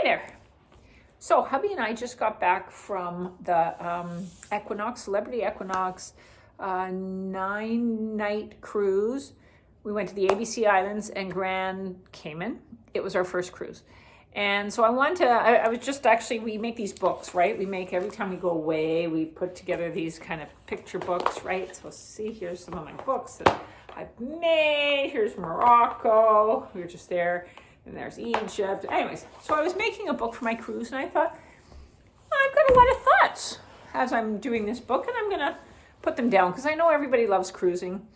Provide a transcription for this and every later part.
there. So hubby and I just got back from the Celebrity Equinox 9-night cruise. We went to the ABC Islands and Grand Cayman. It was our first cruise. And so I was just actually, we make these books, right? We make, every time we go away, we put together these kind of picture books, right? So see, here's some of my books that I've made. Here's Morocco. We were just there. And there's Egypt. Anyways, so I was making a book for my cruise, and I thought, I've got a lot of thoughts as I'm doing this book, and I'm going to put them down because I know everybody loves cruising.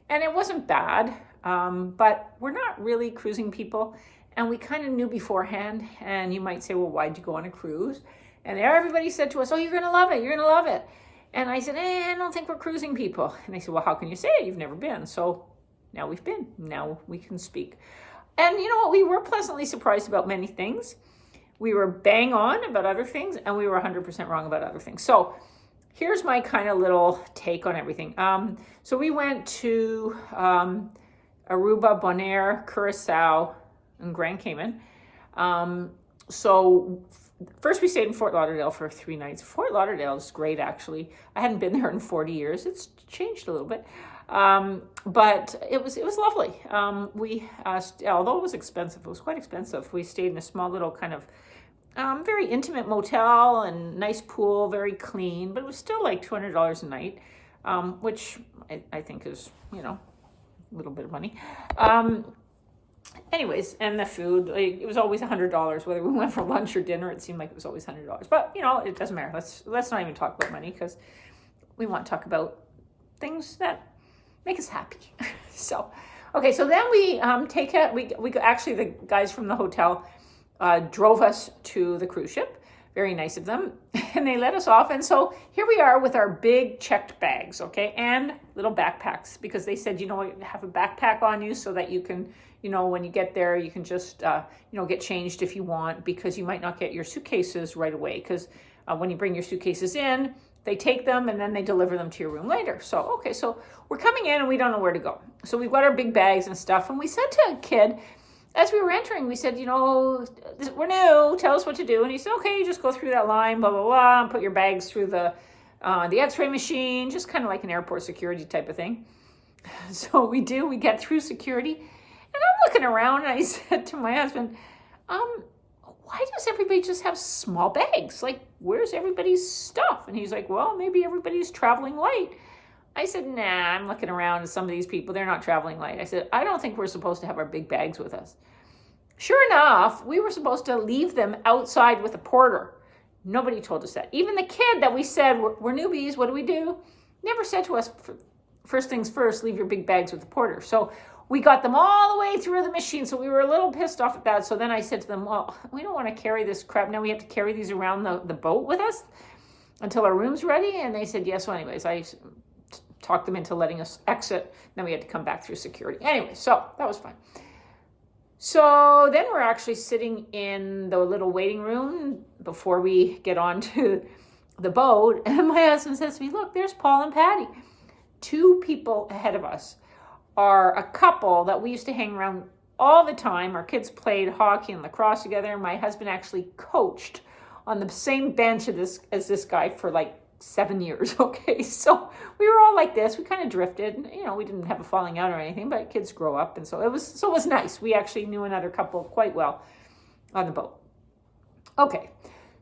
And it wasn't bad, but we're not really cruising people, and we kind of knew beforehand. And you might say, well, why'd you go on a cruise? And everybody said to us, oh, you're going to love it. You're going to love it. And I said, I don't think we're cruising people. And they said, well, how can you say it? You've never been. So now we've been. Now we can speak. And you know what? We were pleasantly surprised about many things. We were bang on about other things, and we were 100% wrong about other things. So here's my kind of little take on everything. So we went to Aruba, Bonaire, Curacao, and Grand Cayman. So first we stayed in Fort Lauderdale for 3 nights. Fort Lauderdale is great, actually. I hadn't been there in 40 years. It's changed a little bit. But it was lovely. Although it was expensive, it was quite expensive. We stayed in a small little kind of very intimate motel and nice pool, very clean, but it was still like $200 a night, which I think is, a little bit of money. Anyways, and the food, it was always $100. Whether we went for lunch or dinner, it seemed like it was always $100. But, it doesn't matter. Let's not even talk about money because we want to talk about things that make us happy. So then we actually, the guys from the hotel drove us to the cruise ship. Very nice of them. And they let us off. And so here we are with our big checked bags, okay, and little backpacks, because they said, have a backpack on you so that you can, when you get there, you can just, get changed if you want, because you might not get your suitcases right away. Because when you bring your suitcases in, they take them and then they deliver them to your room later. So we're coming in and we don't know where to go. So we've got our big bags and stuff. And we said to a kid, as we were entering, we said, we're new, tell us what to do. And he said, okay, you just go through that line, blah, blah, blah, and put your bags through the x-ray machine, just kind of like an airport security type of thing. So we get through security. And I'm looking around and I said to my husband, why does everybody just have small bags? Like, where's everybody's stuff? And he's like, well, maybe everybody's traveling light. I said, nah, I'm looking around at some of these people. They're not traveling light. I said, I don't think we're supposed to have our big bags with us. Sure enough, we were supposed to leave them outside with a porter. Nobody told us that. Even the kid that we said, we're newbies, what do we do? Never said to us, first things first, leave your big bags with the porter. So we got them all the way through the machine. So we were a little pissed off at that. So then I said to them, well, we don't want to carry this crap. Now we have to carry these around the boat with us until our room's ready. And they said, yes. So anyways, I talked them into letting us exit. Then we had to come back through security. Anyway, so that was fine. So then we're actually sitting in the little waiting room before we get onto the boat. And my husband says to me, look, there's Paul and Patty. 2 people ahead of us are a couple that we used to hang around all the time. Our kids played hockey and lacrosse together. My husband actually coached on the same bench as this guy for like 7 years, okay? So we were all like this. We kind of drifted. We didn't have a falling out or anything, but kids grow up. And so it was nice. We actually knew another couple quite well on the boat. Okay.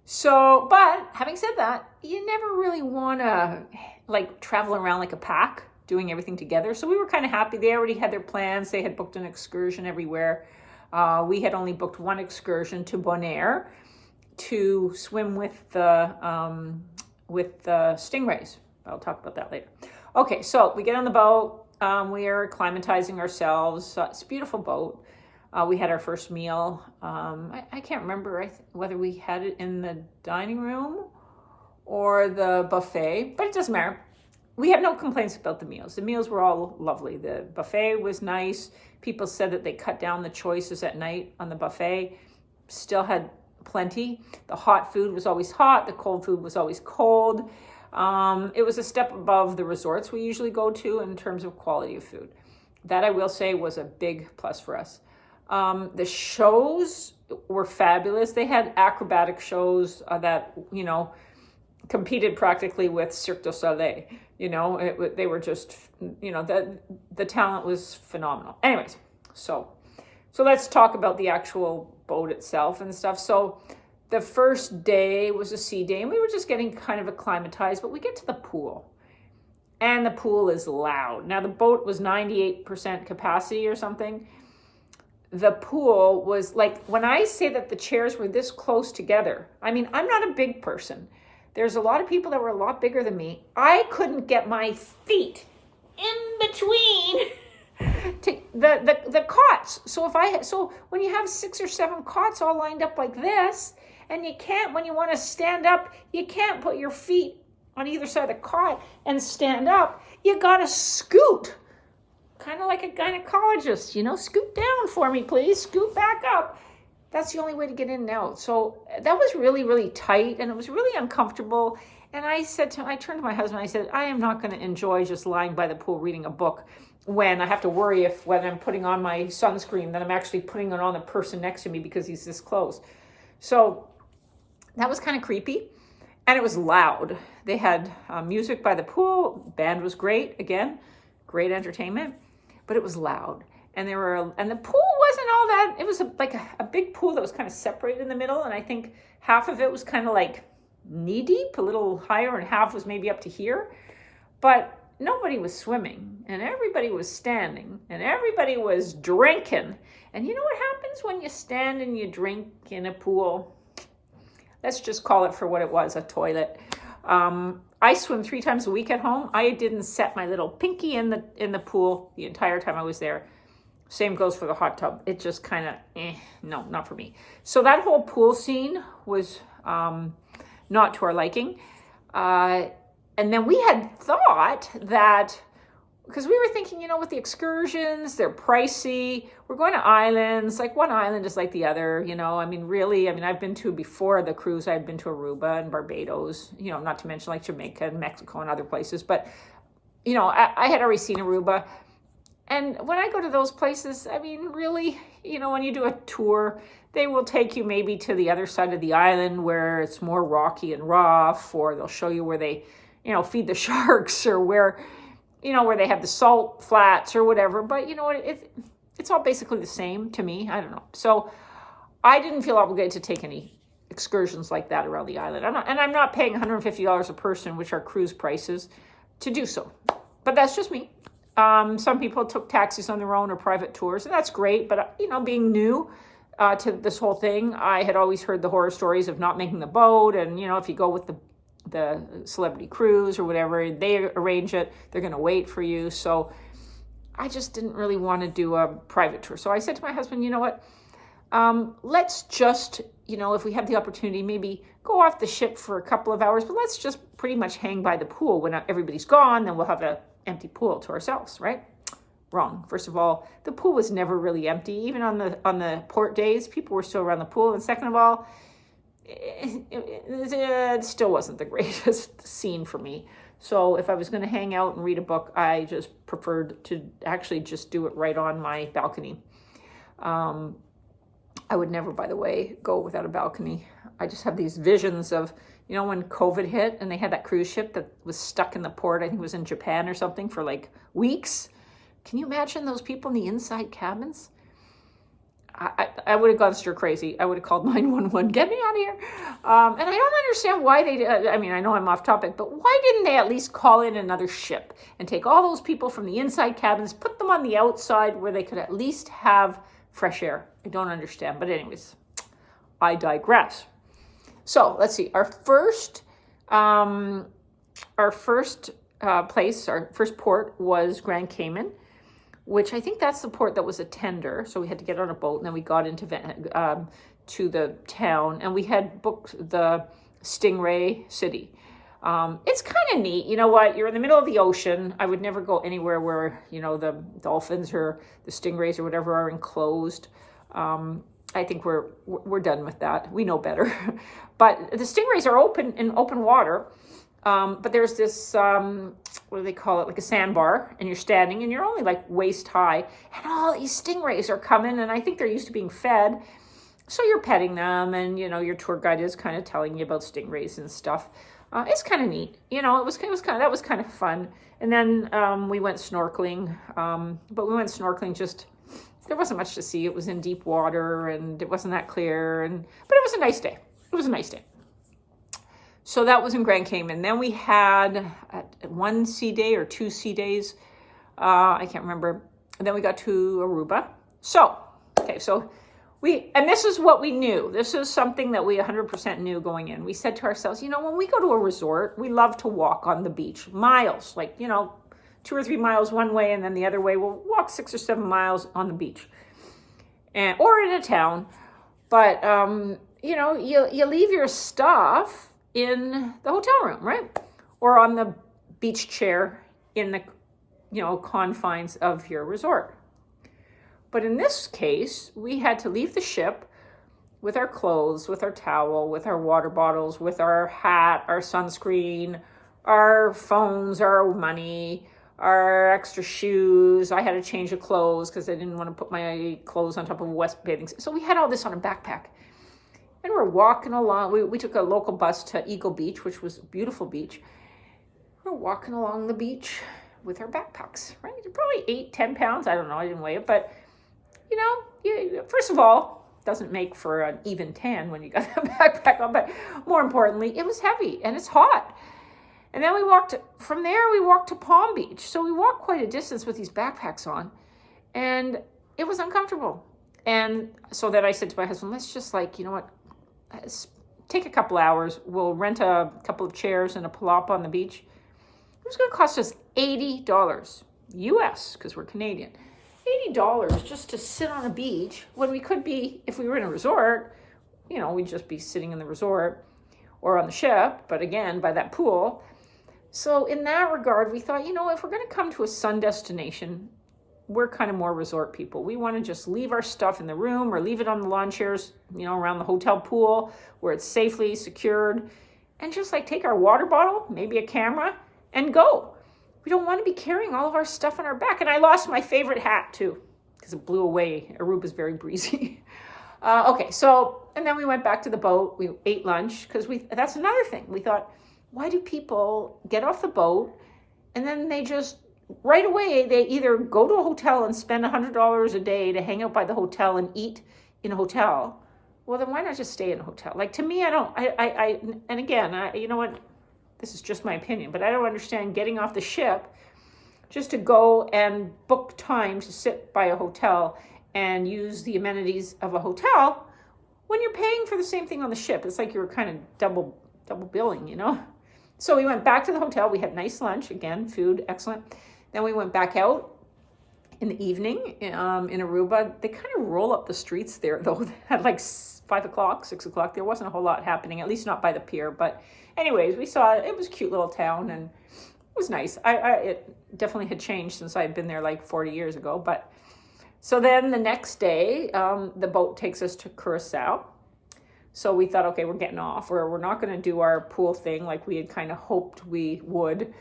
So, but having said that, you never really want to like travel around like a pack, doing everything together. So we were kind of happy. They already had their plans. They had booked an excursion everywhere. We had only booked one excursion to Bonaire to swim with the stingrays. I'll talk about that later. Okay, so we get on the boat. We are acclimatizing ourselves. It's a beautiful boat. We had our first meal. I can't remember whether we had it in the dining room or the buffet, but it doesn't matter. We have no complaints about the meals. The meals were all lovely. The buffet was nice. People said that they cut down the choices at night on the buffet. Still had plenty. The hot food was always hot. The cold food was always cold. It was a step above the resorts we usually go to in terms of quality of food. That I will say was a big plus for us. The shows were fabulous. They had acrobatic shows that, competed practically with Cirque du Soleil. They were just, the talent was phenomenal. Anyways, so let's talk about the actual boat itself and stuff. So the first day was a sea day, and we were just getting kind of acclimatized, but we get to the pool, and the pool is loud. Now, the boat was 98% capacity or something. The pool was like, when I say that the chairs were this close together, I mean, I'm not a big person. There's a lot of people that were a lot bigger than me. I couldn't get my feet in between the cots. So when you have 6 or 7 cots all lined up like this, and you can't, when you want to stand up, you can't put your feet on either side of the cot and stand up. You got to scoot. Kind of like a gynecologist, scoot down for me, please. Scoot back up. That's the only way to get in and out. So that was really, really tight, and it was really uncomfortable. And I turned to my husband, I said, I am not going to enjoy just lying by the pool reading a book when I have to worry when I'm putting on my sunscreen, that I'm actually putting it on the person next to me because he's this close. So that was kind of creepy, and it was loud. They had music by the pool. Band was great. Again, great entertainment, but it was loud. And the pool wasn't all that. It was like a big pool that was kind of separated in the middle, and I think half of it was kind of like knee deep, a little higher, and half was maybe up to here. But nobody was swimming, and everybody was standing, and everybody was drinking. And you know what happens when you stand and you drink in a pool? Let's just call it for what it was, a toilet. I swim 3 times a week at home. I didn't set my little pinky in the pool the entire time I was there. Same goes for the hot tub. It just kind of, no, not for me. So that whole pool scene was not to our liking. And then we had thought that, because we were thinking, with the excursions, they're pricey. We're going to islands. Like, one island is like the other, I've been to, before the cruise, I've been to Aruba and Barbados, not to mention like Jamaica and Mexico and other places. But, I had already seen Aruba. And when I go to those places, really, when you do a tour, they will take you maybe to the other side of the island where it's more rocky and rough, or they'll show you where they, feed the sharks, or where they have the salt flats or whatever. But you know what, it's all basically the same to me. I don't know. So I didn't feel obligated to take any excursions like that around the island. I'm not paying $150 a person, which are cruise prices, to do so. But that's just me. Some people took taxis on their own or private tours, and that's great. But, being new to this whole thing, I had always heard the horror stories of not making the boat. And, if you go with the Celebrity Cruise or whatever, they arrange it, they're going to wait for you. So I just didn't really want to do a private tour. So I said to my husband, you know what, let's just, if we have the opportunity, maybe go off the ship for a couple of hours, but let's just pretty much hang by the pool. When everybody's gone, then we'll have an empty pool to ourselves, right? Wrong. First of all, the pool was never really empty. Even on the port days, people were still around the pool. And second of all, it still wasn't the greatest scene for me. So if I was going to hang out and read a book, I just preferred to actually just do it right on my balcony. I would never, by the way, go without a balcony. I just have these visions of, when COVID hit and they had that cruise ship that was stuck in the port, I think it was in Japan or something, for like weeks. Can you imagine those people in the inside cabins? I would have gone stir crazy. I would have called 911, get me out of here. And I don't understand why they did. I know I'm off topic, but why didn't they at least call in another ship and take all those people from the inside cabins, put them on the outside where they could at least have fresh air? I don't understand. But anyways, I digress. So let's see. Our first port was Grand Cay, which I think that's the port that was a tender. So we had to get on a boat, and then we got into to the town, and we had booked the Stingray City. It's kind of neat. You know what? You're in the middle of the ocean. I would never go anywhere where, the dolphins or the stingrays or whatever are enclosed. I think we're done with that. We know better. But the stingrays are in open water. But there's this, what do they call it? Like a sandbar, and you're standing, and you're only like waist high, and all these stingrays are coming, and I think they're used to being fed. So you're petting them, and your tour guide is kind of telling you about stingrays and stuff. It's kind of neat, it was that was kind of fun. And then we went snorkeling, but we went snorkeling just, there wasn't much to see. It was in deep water, and it wasn't that clear, but it was a nice day. It was a nice day. So that was in Grand Cay. And then we had one sea day or 2 sea days. I can't remember. And then we got to Aruba. So and this is what we knew. This is something that we 100% knew going in. We said to ourselves, when we go to a resort, we love to walk on the beach, miles, 2 or 3 miles one way, and then the other way we'll walk 6 or 7 miles on the beach, or in a town. But you leave your stuff in the hotel room, right, or on the beach chair in the confines of your resort. But in this case, we had to leave the ship with our clothes, with our towel, with our water bottles, with our hat, our sunscreen, our phones, our money, our extra shoes. I had to change of clothes because I didn't want to put my clothes on top of a West bathing suit. So we had all this on a backpack. And we're walking along. We took a local bus to Eagle Beach, which was a beautiful beach. We're walking along the beach with our backpacks, right? Probably 8-10 pounds. I don't know. I didn't weigh it. But, first of all, doesn't make for an even tan when you got a backpack on. But more importantly, it was heavy and it's hot. And then we walked to Palm Beach. So we walked quite a distance with these backpacks on. And it was uncomfortable. And so then I said to my husband, let's just take a couple hours. We'll rent a couple of chairs and a palapa on the beach. It was going to cost us $80 US, because we're Canadian. $80 just to sit on a beach when we could be, if we were in a resort, we'd just be sitting in the resort or on the ship, but again, by that pool. So in that regard, we thought, if we're going to come to a sun destination, we're kind of more resort people. We want to just leave our stuff in the room or leave it on the lawn chairs, around the hotel pool where it's safely secured, and just take our water bottle, maybe a camera, and go. We don't want to be carrying all of our stuff on our back. And I lost my favorite hat too, because it blew away. Aruba's very breezy. And then we went back to the boat. We ate lunch, because that's another thing. We thought, why do people get off the boat and then they just, right away, they either go to a hotel and spend $100 a day to hang out by the hotel and eat in a hotel? Well, then why not just stay in a hotel? To me, and again, you know what? This is just my opinion, but I don't understand getting off the ship just to go and book time to sit by a hotel and use the amenities of a hotel when you're paying for the same thing on the ship. It's like you're kind of double billing, So we went back to the hotel. We had nice lunch. Again, food, excellent. Then we went back out in the evening in Aruba. They kind of roll up the streets there, though, at 5 o'clock, 6 o'clock. There wasn't a whole lot happening, at least not by the pier. But anyways, we saw it. It was a cute little town, and it was nice. It definitely had changed since I had been there 40 years ago. But so then the next day, the boat takes us to Curacao. So we thought, okay, we're getting off. We're not going to do our pool thing like we had kind of hoped we would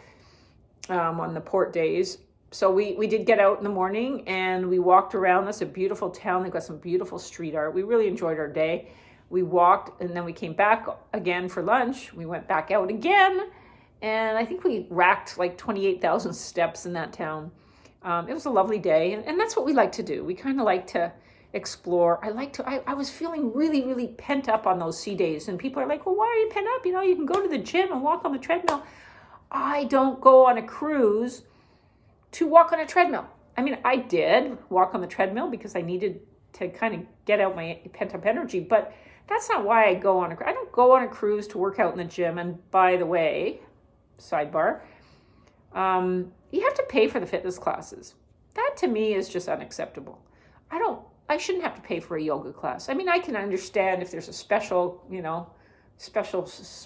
on the port days. So we did get out in the morning, and we walked around. That's a beautiful town. They've got some beautiful street art. We really enjoyed our day. We walked, and then we came back again for lunch. We went back out again, and I think we racked 28,000 steps in that town. It was a lovely day, and that's what we like to do. We kind of like to explore. I was feeling really, really pent up on those sea days, and people are like, well, why are you pent up? You can go to the gym and walk on the treadmill. I don't go on a cruise to walk on a treadmill. I mean, I did walk on the treadmill because I needed to kind of get out my pent-up energy, but that's not why I go on I don't go on a cruise to work out in the gym. And by the way, sidebar, you have to pay for the fitness classes. That to me is just unacceptable. I shouldn't have to pay for a yoga class. I mean, I can understand if there's a special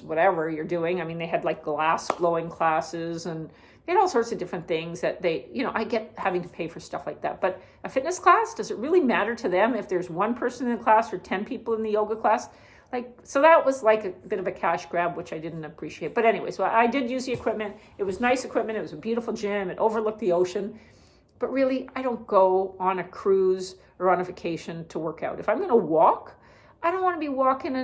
whatever you're doing. I mean, they had glass blowing classes, and they had all sorts of different things that I get having to pay for stuff like that. But a fitness class, does it really matter to them if there's one person in the class or 10 people in the yoga class? So that was a bit of a cash grab, which I didn't appreciate. But anyway, so I did use the equipment. It was nice equipment. It was a beautiful gym. It overlooked the ocean. But really, I don't go on a cruise or on a vacation to work out. If I'm going to walk, I don't want to be walking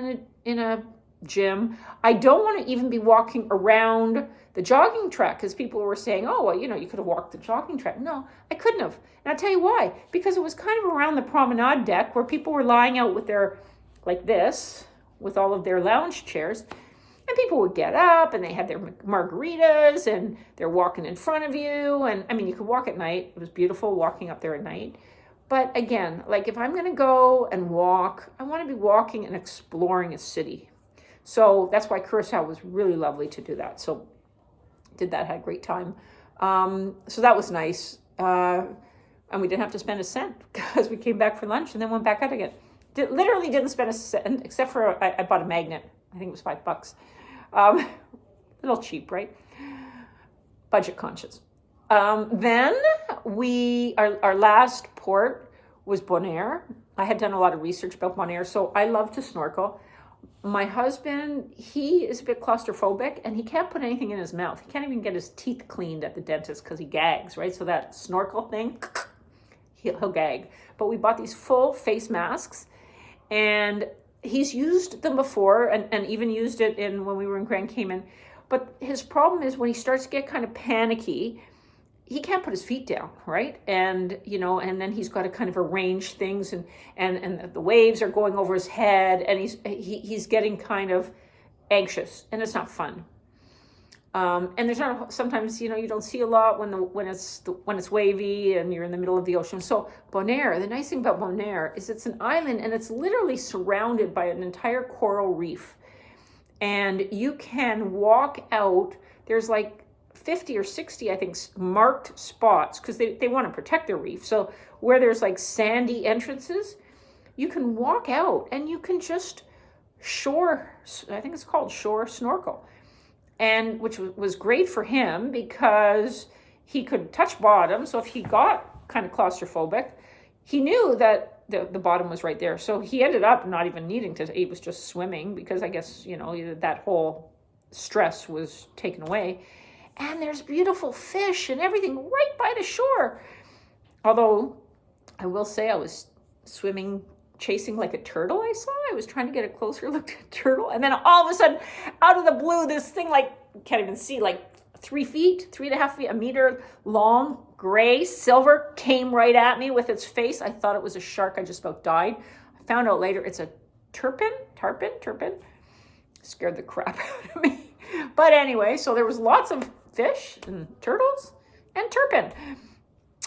in a gym. I don't want to even be walking around the jogging track, because people were saying, oh, well, you could have walked the jogging track. No, I couldn't have. And I'll tell you why. Because it was kind of around the promenade deck where people were lying out with their, like this, with all of their lounge chairs. And people would get up and they had their margaritas and they're walking in front of you. And I mean, you could walk at night. It was beautiful walking up there at night. But again, like if I'm going to go and walk, I want to be walking and exploring a city. So that's why Curacao was really lovely to do that. So did that, had a great time. So that was nice. And we didn't have to spend a cent because we came back for lunch and then went back out again. Literally didn't spend a cent, except for I bought a magnet. I think it was $5. A little cheap, right? Budget conscious. Then our last port was Bonaire. I had done a lot of research about Bonaire, so I love to snorkel. My husband, he is a bit claustrophobic and he can't put anything in his mouth. He can't even get his teeth cleaned at the dentist because he gags, right? So that snorkel thing, he'll gag. But we bought these full face masks and he's used them before and even used it when we were in Grand Cay. But his problem is when he starts to get kind of panicky, he can't put his feet down, right? And, and then he's got to kind of arrange things and the waves are going over his head and he's getting kind of anxious and it's not fun. And there's not, sometimes, you don't see a lot when it's wavy and you're in the middle of the ocean. So Bonaire, the nice thing about Bonaire is it's an island and it's literally surrounded by an entire coral reef. And you can walk out, there's like 50 or 60, I think, marked spots because they want to protect their reef. So where there's like sandy entrances, you can walk out and you can just I think it's called shore snorkel. And which was great for him because he could touch bottom. So if he got kind of claustrophobic, he knew that the bottom was right there. So he ended up not even needing to, he was just swimming because I guess, that whole stress was taken away. And there's beautiful fish and everything right by the shore. Although I will say I was chasing like a turtle I saw. I was trying to get a closer look at a turtle. And then all of a sudden, out of the blue, this thing can't even see, 3 feet, 3.5 feet, a meter long, gray, silver, came right at me with its face. I thought it was a shark. I just about died. I found out later it's a tarpon. Scared the crap out of me. But anyway, so there was lots of fish and turtles and tarpon.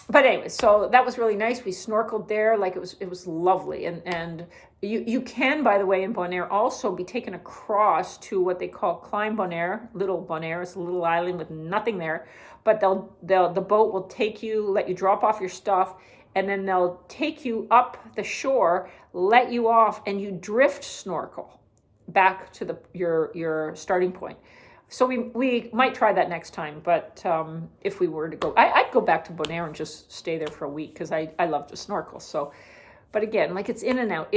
But anyway, so that was really nice. We snorkeled there, it was lovely. And you can, by the way, in Bonaire also be taken across to what they call Klein Bonaire, Little Bonaire. It's a little island with nothing there. But the boat will take you, let you drop off your stuff, and then they'll take you up the shore, let you off, and you drift snorkel back to your starting point. So we might try that next time, but if we were to go, I'd go back to Bonaire and just stay there for a week because I love to snorkel. So, but again, it's in and out.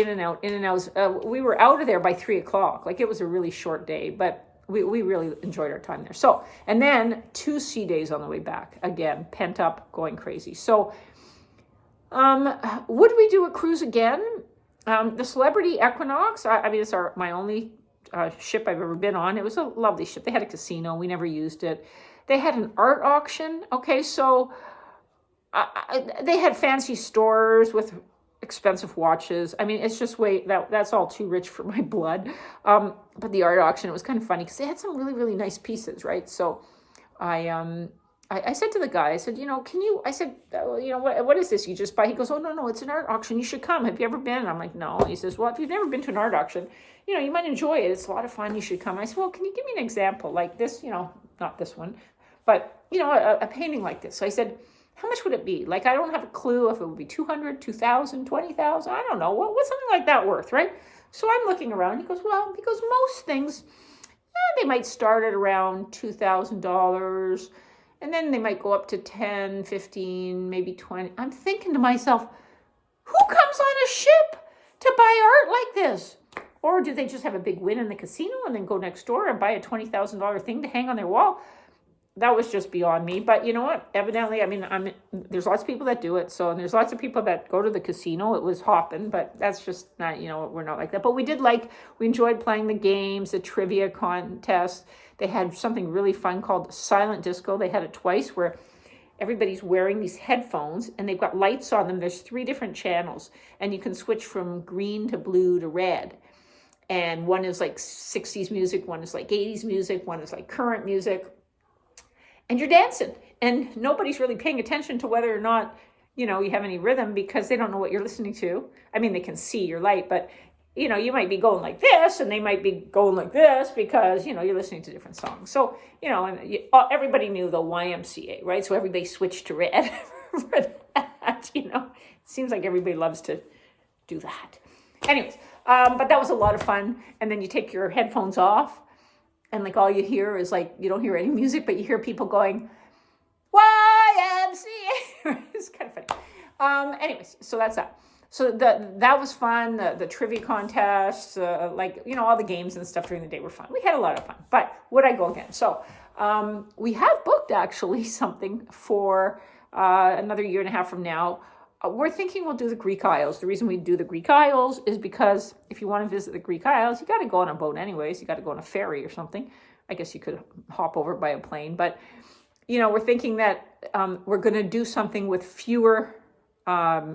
We were out of there by 3:00. It was a really short day, but we really enjoyed our time there. So, and then 2 sea days on the way back. Again, pent up, going crazy. So, would we do a cruise again? The Celebrity Equinox, it's my only ship I've ever been on. It was a lovely ship. They had a casino. We never used it. They had an art auction. Okay, so they had fancy stores with expensive watches. It's just that's all too rich for my blood. But the art auction, it was kind of funny because they had some really, really nice pieces, right? So I said to the guy, I said, what is this you just buy? He goes, oh, no, it's an art auction. You should come. Have you ever been? And I'm like, no. He says, well, if you've never been to an art auction, you might enjoy it. It's a lot of fun. You should come. I said, well, can you give me an example like this, not this one, but, a painting like this. So I said, how much would it be? I don't have a clue if it would be 200, 2,000, 20,000. I don't know. What's something like that worth, right? So I'm looking around. He goes, most things, they might start at around $2,000. And then they might go up to 10, 15, maybe 20. I'm thinking to myself, who comes on a ship to buy art like this? Or do they just have a big win in the casino and then go next door and buy a $20,000 thing to hang on their wall? that was just beyond me. But you know what? Evidently, I mean, there's lots of people that do it. So, and there's lots of people that go to the casino. It was hopping, but that's just not, we're not like that. But we enjoyed playing the games, the trivia contest. They had something really fun called Silent Disco. They had it twice where everybody's wearing these headphones and they've got lights on them. There's 3 different channels and you can switch from green to blue to red. And one is like 60s music, one is like 80s music, one is like current music. And you're dancing and nobody's really paying attention to whether or not, you have any rhythm because they don't know what you're listening to. I mean, they can see your light, but you might be going like this and they might be going like this because, you're listening to different songs. So, and everybody knew the YMCA, right? So everybody switched to red for that, It seems like everybody loves to do that. Anyways, but that was a lot of fun. And then you take your headphones off and like all you hear is like, you don't hear any music, but you hear people going, YMCA. It's kind of funny. Anyways, so that's that. So that was fun. The trivia contest, all the games and stuff during the day were fun. We had a lot of fun, but would I go again? So we have booked actually something for another year and a half from now. We're thinking we'll do the Greek Isles. The reason we do the Greek Isles is because if you want to visit the Greek Isles, you got to go on a boat anyways. You got to go on a ferry or something. I guess you could hop over by a plane. But, we're thinking that we're going to do something with fewer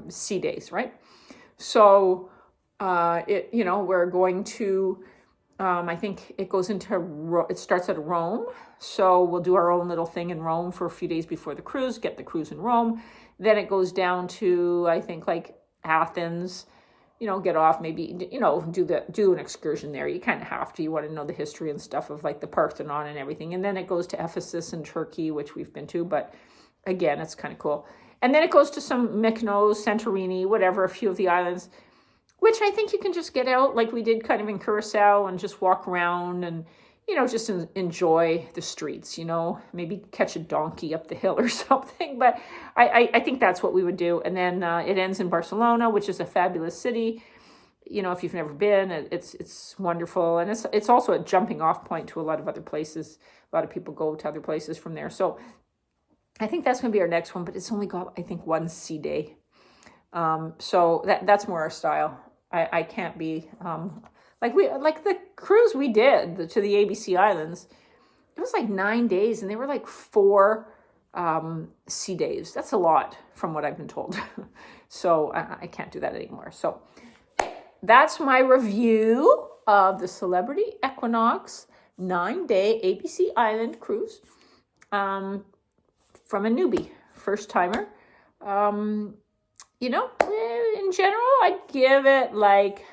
sea days, right? So, we're going to, I think it starts at Rome. So we'll do our own little thing in Rome for a few days before the cruise, get the cruise in Rome. Then it goes down to, I think, like Athens, get off, maybe, do an excursion there. You kind of have to. You want to know the history and stuff of like the Parthenon and everything. And then it goes to Ephesus in Turkey, which we've been to. But again, it's kind of cool. And then it goes to some Mykonos, Santorini, whatever, a few of the islands, which I think you can just get out like we did kind of in Curacao and just walk around and, just enjoy the streets, maybe catch a donkey up the hill or something. But I think that's what we would do. And then it ends in Barcelona, which is a fabulous city. If you've never been, it's wonderful. And it's also a jumping off point to a lot of other places. A lot of people go to other places from there. So I think that's going to be our next one, but it's only got, I think, 1 sea day. So that's more our style. I can't be, like the cruise we did to the ABC Islands, it was like 9 days and they were like 4 sea days. That's a lot from what I've been told. So I can't do that anymore. So that's my review of the Celebrity Equinox 9-day ABC Island cruise. From a newbie, first timer. In general, I'd give it like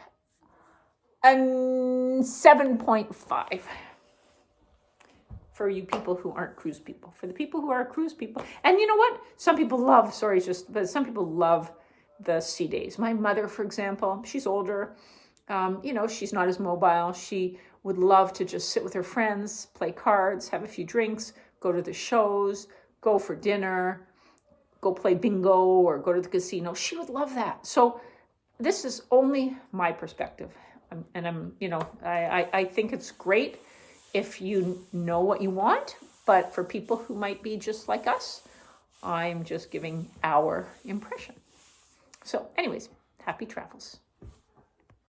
a 7.5 for you people who aren't cruise people. For the people who are cruise people. And you know what? Some people love the sea days. My mother, for example, she's older. She's not as mobile. She would love to just sit with her friends, play cards, have a few drinks, go to the shows, go for dinner, go play bingo or go to the casino. She would love that. So this is only my perspective. I think it's great if you know what you want, but for people who might be just like us, I'm just giving our impression. So anyways, happy travels.